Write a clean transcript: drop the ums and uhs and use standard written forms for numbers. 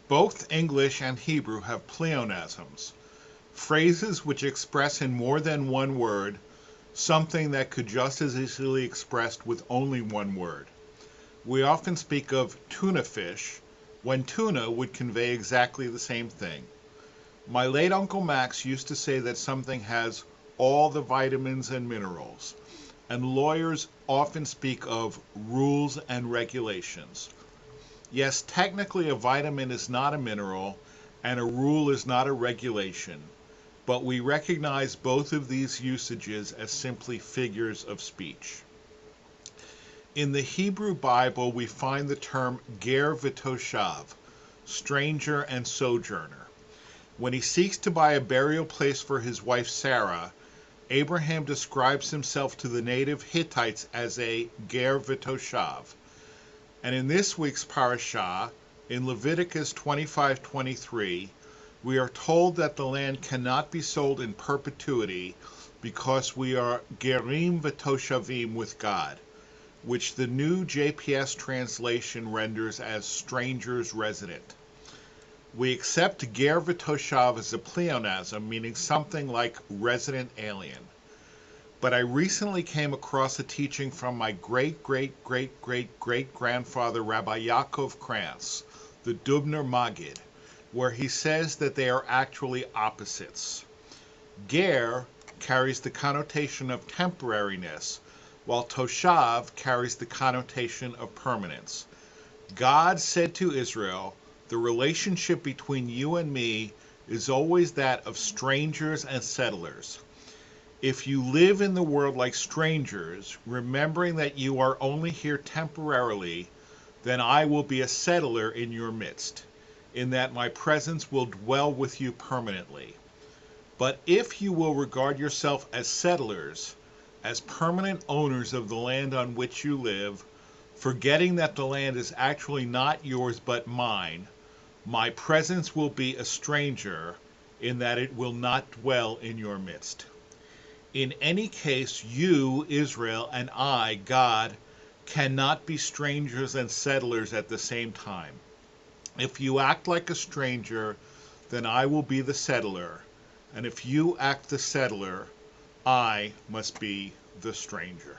Both English and Hebrew have pleonasms, phrases which express in more than one word something that could just as easily be expressed with only one word. We often speak of tuna fish when tuna would convey exactly the same thing. My late Uncle Max used to say that something has all the vitamins and minerals, and lawyers often speak of rules and regulations. Yes, technically a vitamin is not a mineral, and a rule is not a regulation, but we recognize both of these usages as simply figures of speech. In the Hebrew Bible, we find the term ger v'toshav, stranger and sojourner. When he seeks to buy a burial place for his wife Sarah, Abraham describes himself to the native Hittites as a ger v'toshav. And in this week's parashah, in Leviticus 25:23, we are told that the land cannot be sold in perpetuity because we are gerim v'toshavim with God, which the new JPS translation renders as strangers resident. We accept ger v'toshav as a pleonasm, meaning something like resident alien. But I recently came across a teaching from my great-great-great-great-great-grandfather Rabbi Yaakov Krantz, the Dubner Maggid, where he says that they are actually opposites. Ger carries the connotation of temporariness, while toshav carries the connotation of permanence. God said to Israel, the relationship between you and me is always that of strangers and settlers. If you live in the world like strangers, remembering that you are only here temporarily, then I will be a settler in your midst, in that my presence will dwell with you permanently. But if you will regard yourself as settlers, as permanent owners of the land on which you live, forgetting that the land is actually not yours but mine, my presence will be a stranger in that it will not dwell in your midst. In any case, you, Israel, and I, God, cannot be strangers and settlers at the same time. If you act like a stranger, then I will be the settler, and if you act the settler, I must be the stranger.